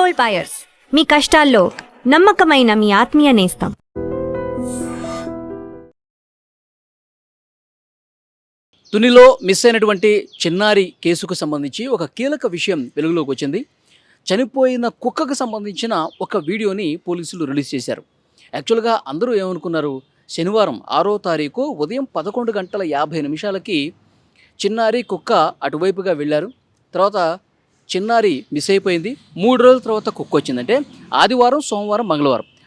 Gold buyers, మీ కష్టాల్లో నమ్మకమైన మీ ఆత్మీయ నేస్తం. తునిలో మిస్ అయినటువంటి చిన్నారి కేసుకు సంబంధించి ఒక కీలక విషయం వెలుగులోకి వచ్చింది. చనిపోయిన కుక్కకు సంబంధించిన ఒక వీడియోని పోలీసులు రిలీజ్ చేశారు. యాక్చువల్గా అందరూ ఏమనుకున్నారు, శనివారం 6వ తారీఖు ఉదయం 11:50 చిన్నారి కుక్క అటువైపుగా వెళ్ళారు. తర్వాత చిన్నారి మిస్ అయిపోయింది. 3 రోజుల తర్వాత కుక్క వచ్చిందంటే ఆదివారం, సోమవారం,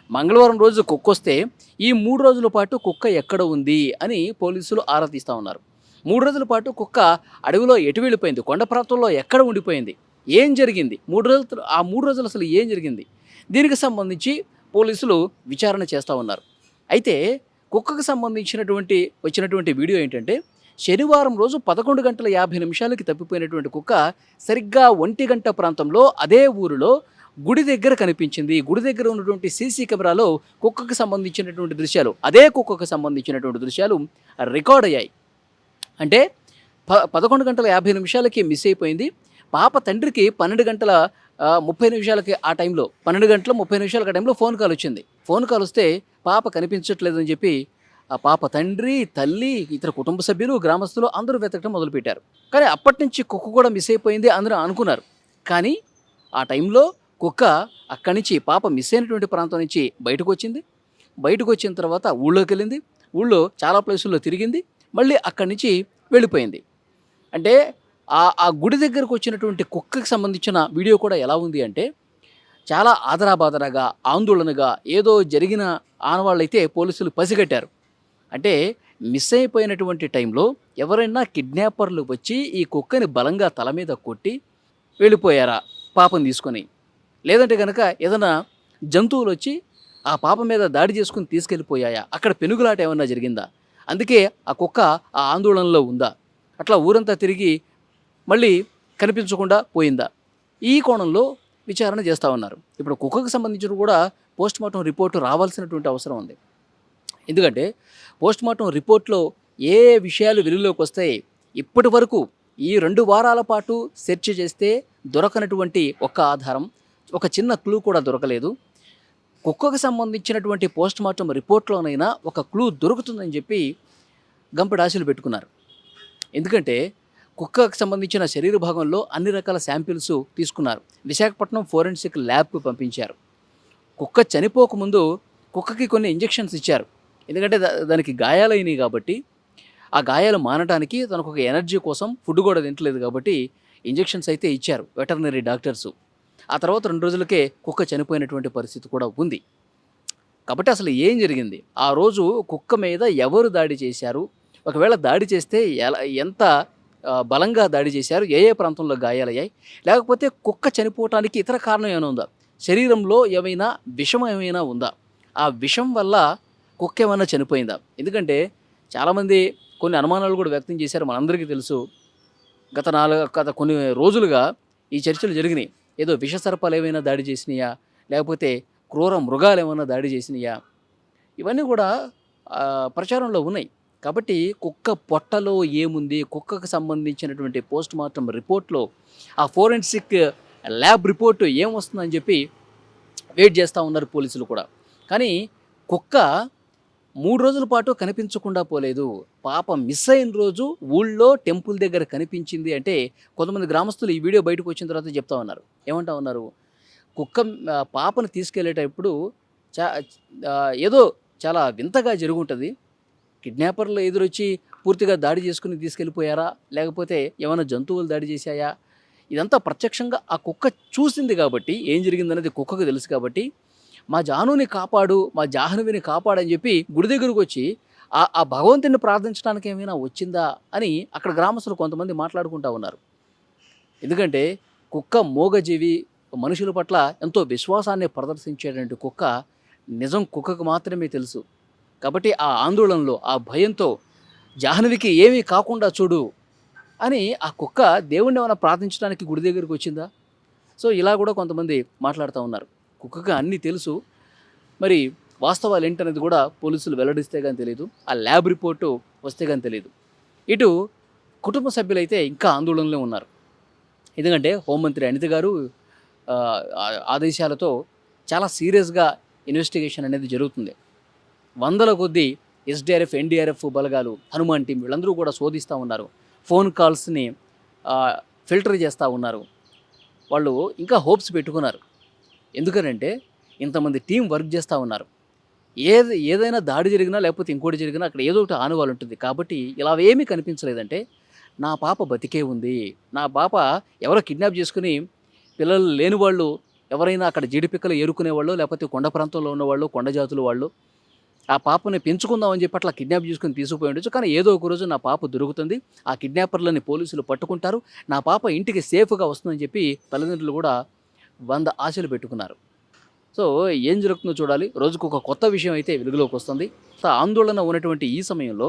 మంగళవారం రోజు కుక్క వస్తే ఈ 3 రోజుల పాటు కుక్క ఎక్కడ ఉంది అని పోలీసులు ఆరా తీస్తూ ఉన్నారు. 3 రోజుల పాటు కుక్క అడవిలో ఎటు వెళ్ళిపోయింది, కొండ ప్రాంతంలో ఎక్కడ ఉండిపోయింది, ఏం జరిగింది, 3 రోజులు అసలు ఏం జరిగింది, దీనికి సంబంధించి పోలీసులు విచారణ చేస్తూ ఉన్నారు. అయితే కుక్కకు సంబంధించినటువంటి వచ్చినటువంటి వీడియో ఏంటంటే, శనివారం రోజు 11:50 తప్పిపోయినటువంటి కుక్క సరిగ్గా 1 గంట ప్రాంతంలో అదే ఊరిలో గుడి దగ్గర కనిపించింది. గుడి దగ్గర ఉన్నటువంటి సీసీ కెమెరాలో కుక్కకు సంబంధించినటువంటి దృశ్యాలు, అదే కుక్కకు సంబంధించినటువంటి దృశ్యాలు రికార్డ్ అయ్యాయి. అంటే 11:50 మిస్ అయిపోయింది. పాప తండ్రికి 12:30 ఆ టైంలో 12:30 ఆ టైంలో ఫోన్ కాల్ వచ్చింది. ఫోన్ కాల్ వస్తే పాప కనిపించట్లేదని చెప్పి ఆ పాప తండ్రి, తల్లి, ఇతర కుటుంబ సభ్యులు, గ్రామస్తులు అందరూ వెతకడం మొదలుపెట్టారు. కానీ అప్పటి నుంచి కుక్క కూడా మిస్ అయిపోయింది అందరూ అనుకున్నారు. కానీ ఆ టైంలో కుక్క అక్కడి నుంచి పాప మిస్ అయినటువంటి ప్రాంతం నుంచి బయటకు వచ్చింది. బయటకు వచ్చిన తర్వాత ఊళ్ళోకి వెళ్ళింది. ఊళ్ళో చాలా ప్లేసుల్లో తిరిగింది. మళ్ళీ అక్కడి నుంచి వెళ్ళిపోయింది. అంటే ఆ గుడి దగ్గరకు వచ్చినటువంటి కుక్కకి సంబంధించిన వీడియో కూడా ఎలా ఉంది అంటే, చాలా ఆదరాబాదరాగా, ఆందోళనగా, ఏదో జరిగిన ఆనవాళ్ళైతే పోలీసులు పసిగట్టారు. అంటే మిస్ అయిపోయినటువంటి టైంలో ఎవరైనా కిడ్నాపర్లు వచ్చి ఈ కుక్కని బలంగా తల మీద కొట్టి వెళ్ళిపోయారా పాపను తీసుకొని, లేదంటే కనుక ఏదైనా జంతువులు వచ్చి ఆ పాప మీద దాడి చేసుకుని తీసుకెళ్ళిపోయాయా, అక్కడ పెనుగులాట ఏమన్నా జరిగిందా, అందుకే ఆ కుక్క ఆ ఆందోళనలో ఉందా, అట్లా ఊరంతా తిరిగి మళ్ళీ కనిపించకుండా పోయిందా, ఈ కోణంలో విచారణ చేస్తూ ఉన్నారు. ఇప్పుడు కుక్కకు సంబంధించిన కూడా పోస్ట్మార్టం రిపోర్టు రావాల్సినటువంటి అవసరం ఉంది. ఎందుకంటే పోస్ట్మార్టం రిపోర్ట్లో ఏ విషయాలు వెలుగులోకి వస్తాయి, ఇప్పటి వరకు ఈ 2 వారాల పాటు సెర్చ్ చేస్తే దొరకనటువంటి ఒక్క ఆధారం, ఒక చిన్న క్లూ కూడా దొరకలేదు. కుక్కకు సంబంధించినటువంటి పోస్ట్మార్టం రిపోర్ట్లోనైనా ఒక క్లూ దొరుకుతుందని చెప్పి గంపెడు ఆశలు పెట్టుకున్నారు. ఎందుకంటే కుక్కకు సంబంధించిన శరీర భాగంలో అన్ని రకాల శాంపిల్స్ తీసుకున్నారు. విశాఖపట్నం ఫోరెన్సిక్ ల్యాబ్కు పంపించారు. కుక్క చనిపోకముందు కుక్కకి కొన్ని ఇంజెక్షన్స్ ఇచ్చారు. ఎందుకంటే దానికి గాయాలైనవి కాబట్టి, ఆ గాయాలు మానడానికి తనకు ఒక ఎనర్జీ కోసం ఫుడ్ కూడా తింటలేదు కాబట్టి ఇంజెక్షన్స్ అయితే ఇచ్చారు వెటర్నరీ డాక్టర్సు. ఆ తర్వాత 2 రోజులకే కుక్క చనిపోయినటువంటి పరిస్థితి కూడా ఉంది. కాబట్టి అసలు ఏం జరిగింది, ఆ రోజు కుక్క మీద ఎవరు దాడి చేశారు, ఒకవేళ దాడి చేస్తే ఎంత బలంగా దాడి చేశారు, ఏ ప్రాంతంలో గాయాలయ్యాయి, లేకపోతే కుక్క చనిపోవటానికి ఇతర కారణం ఏమైనా ఉందా, శరీరంలో ఏమైనా విషం ఏమైనా ఉందా, ఆ విషం వల్ల కుక్క ఏమైనా చనిపోయిందా. ఎందుకంటే చాలామంది కొన్ని అనుమానాలు కూడా వ్యక్తం చేశారు. మనందరికీ తెలుసు, గత కొన్ని రోజులుగా ఈ చర్చలు జరిగినాయి. ఏదో విషసర్పాలు ఏమైనా దాడి చేసినాయా, లేకపోతే క్రూర మృగాలు ఏమైనా దాడి చేసినాయా, ఇవన్నీ కూడా ప్రచారంలో ఉన్నాయి. కాబట్టి కుక్క పొట్టలో ఏముంది, కుక్కకు సంబంధించినటువంటి పోస్ట్మార్టం రిపోర్ట్లో ఆ ఫోరెన్సిక్ ల్యాబ్ రిపోర్టు ఏమొస్తుందని చెప్పి వెయిట్ చేస్తూ ఉన్నారు పోలీసులు కూడా. కానీ కుక్క 3 రోజుల పాటు కనిపించకుండా పోలేదు. పాప మిస్ అయిన రోజు ఊళ్ళో టెంపుల్ దగ్గర కనిపించింది అంటే కొంతమంది గ్రామస్తులు ఈ వీడియో బయటకు వచ్చిన తర్వాత చెప్తా ఉన్నారు. ఏమంటా ఉన్నారు, కుక్క పాపను తీసుకెళ్ళేటప్పుడు ఏదో చాలా వింతగా జరుగుంటుంది, కిడ్నాపర్లు ఎదురొచ్చి పూర్తిగా దాడి చేసుకుని తీసుకెళ్ళిపోయారా, లేకపోతే ఏమైనా జంతువులు దాడి చేశాయా, ఇదంతా ప్రత్యక్షంగా ఆ కుక్క చూసింది కాబట్టి, ఏం జరిగిందనేది కుక్కకు తెలుసు కాబట్టి, మా జానుని కాపాడు, మా జాహ్నవిని కాపాడని చెప్పి గుడి దగ్గరకు వచ్చి ఆ భగవంతుని ప్రార్థించడానికి ఏమైనా వచ్చిందా అని అక్కడ గ్రామస్తులు కొంతమంది మాట్లాడుకుంటూ ఉన్నారు. ఎందుకంటే కుక్క మూగజీవి, మనుషుల పట్ల ఎంతో విశ్వాసాన్ని ప్రదర్శించేటువంటి కుక్క, నిజం కుక్కకు మాత్రమే తెలుసు. కాబట్టి ఆ ఆందోళనలో, ఆ భయంతో జాహ్నవికి ఏమీ కాకుండా చూడు అని ఆ కుక్క దేవుణ్ణి ఏమైనా ప్రార్థించడానికి గుడి దగ్గరికి వచ్చిందా. సో ఇలా కూడా కొంతమంది మాట్లాడుతూ ఉన్నారు. కుక్కకు అన్నీ తెలుసు, మరి వాస్తవాలు ఏంటనేది కూడా పోలీసులు వెల్లడిస్తే కానీ తెలియదు, ఆ ల్యాబ్ రిపోర్టు వస్తే కానీ తెలియదు. ఇటు కుటుంబ సభ్యులైతే ఇంకా ఆందోళనలో ఉన్నారు. ఎందుకంటే హోంమంత్రి అనిత గారు ఆదేశాలతో చాలా సీరియస్గా ఇన్వెస్టిగేషన్ అనేది జరుగుతుంది. వందల కొద్దీ ఎస్డీఆర్ఎఫ్, ఎన్డీఆర్ఎఫ్ బలగాలు, హనుమాన్ టీం వీళ్ళందరూ కూడా శోధిస్తూ ఉన్నారు. ఫోన్ కాల్స్ని ఫిల్టర్ చేస్తూ ఉన్నారు. వాళ్ళు ఇంకా హోప్స్ పెట్టుకున్నారు. ఎందుకనంటే ఇంతమంది టీం వర్క్ చేస్తూ ఉన్నారు. ఏదైనా దాడి జరిగినా లేకపోతే ఇంకోటి జరిగినా అక్కడ ఏదో ఒకటి ఆనవాళ్ళు ఉంటుంది. కాబట్టి ఇలా ఏమీ కనిపించలేదంటే నా పాప బతికే ఉంది, నా పాప ఎవరో కిడ్నాప్ చేసుకుని పిల్లలు లేని వాళ్ళు ఎవరైనా అక్కడ జీడిపిక్కలు ఏరుకునేవాళ్ళు లేకపోతే కొండ ప్రాంతంలో ఉన్నవాళ్ళు, కొండ జాతుల వాళ్ళు ఆ పాపని పెంచుకుందామని చెప్పి అట్లా కిడ్నాప్ చేసుకుని తీసుకుపోయి ఉండొచ్చు. కానీ ఏదో ఒక రోజు నా పాప దొరుకుతుంది, ఆ కిడ్నాపర్లని పోలీసులు పట్టుకుంటారు, నా పాప ఇంటికి సేఫ్గా వస్తుందని చెప్పి తల్లిదండ్రులు కూడా 100 ఆశలు పెట్టుకున్నారు. సో ఏం జరుగుతుందో చూడాలి. రోజుకు ఒక కొత్త విషయం అయితే వెలుగులోకి వస్తుంది. సో ఆందోళన ఉన్నటువంటి ఈ సమయంలో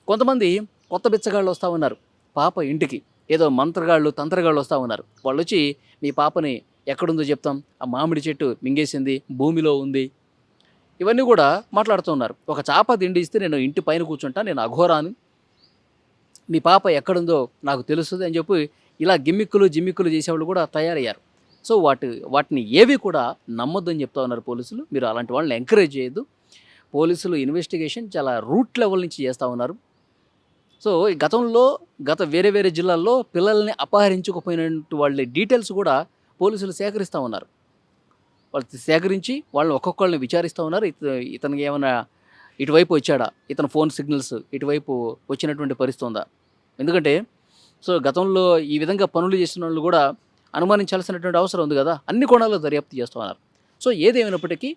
కొంతమంది కొత్త బిచ్చగాళ్ళు వస్తూ ఉన్నారు పాప ఇంటికి. ఏదో మంత్రగాళ్ళు, తంత్రగాళ్ళు వస్తూ ఉన్నారు. వాళ్ళు వచ్చి మీ పాపని ఎక్కడుందో చెప్తాం, ఆ మామిడి చెట్టు మింగేసింది, భూమిలో ఉంది, ఇవన్నీ కూడా మాట్లాడుతూ ఉన్నారు. ఒక చాప తిండి ఇస్తే నేను ఇంటి పైన కూర్చుంటా, నేను అఘోరాని, మీ పాప ఎక్కడుందో నాకు తెలుస్తుంది అని చెప్పి ఇలా జిమ్మిక్కులు చేసేవాళ్ళు కూడా తయారయ్యారు. సో వాటిని ఏవి కూడా నమ్మొద్దని చెప్తా ఉన్నారు పోలీసులు. మీరు అలాంటి వాళ్ళని ఎంకరేజ్ చేయొద్దు. పోలీసులు ఇన్వెస్టిగేషన్ చాలా రూట్ లెవెల్ నుంచి చేస్తూ ఉన్నారు. సో ఈ గత వేరే జిల్లాల్లో పిల్లల్ని అపహరించుకుపోయినట్టు వాళ్ళ డీటెయిల్స్ కూడా పోలీసులు సేకరిస్తూ ఉన్నారు. వాళ్ళు సేకరించి వాళ్ళని ఒక్కొక్కళ్ళని విచారిస్తూ ఉన్నారు. ఇతనికి ఏమైనా ఇటువైపు వచ్చాడా, ఇతని ఫోన్ సిగ్నల్స్ ఇటువైపు వచ్చినటువంటి పరిస్థితి ఉందా. ఎందుకంటే సో గతంలో ఈ విధంగా పనులు చేసిన వాళ్ళు కూడా అనుమానించాల్సినటువంటి అవసరం ఉంది కదా. అన్ని కోణాల్లో దర్యాప్తు చేస్తూ ఉన్నారు. సో ఏదేమైనప్పటికీ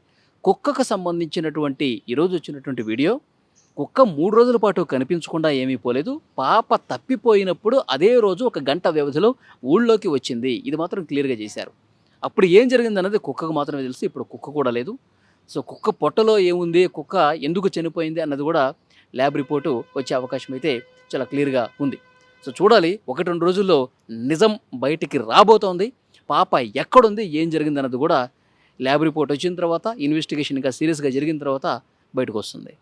కుక్కకు సంబంధించినటువంటి ఈరోజు వచ్చినటువంటి వీడియో, కుక్క 3 రోజుల పాటు కనిపించకుండా ఏమీ పోలేదు. పాప తప్పిపోయినప్పుడు అదే రోజు 1 గంట వ్యవధిలో ఊళ్ళోకి వచ్చింది. ఇది మాత్రం క్లియర్గా చేశారు. అప్పుడు ఏం జరిగిందన్నది కుక్కకు మాత్రమే తెలుసు. ఇప్పుడు కుక్క కూడా లేదు. సో కుక్క పొట్టలో ఏముంది, కుక్క ఎందుకు చనిపోయింది అన్నది కూడా ల్యాబ్ రిపోర్టు వచ్చే అవకాశం అయితే చాలా క్లియర్గా ఉంది. సో చూడాలి, 1-2 రోజుల్లో నిజం బయటికి రాబోతోంది. పాప ఎక్కడుంది, ఏం జరిగింది అన్నది కూడా ల్యాబ్ రిపోర్ట్ వచ్చిన తర్వాత, ఇన్వెస్టిగేషన్ ఇంకా సీరియస్గా జరిగిన తర్వాత బయటకు వస్తుంది.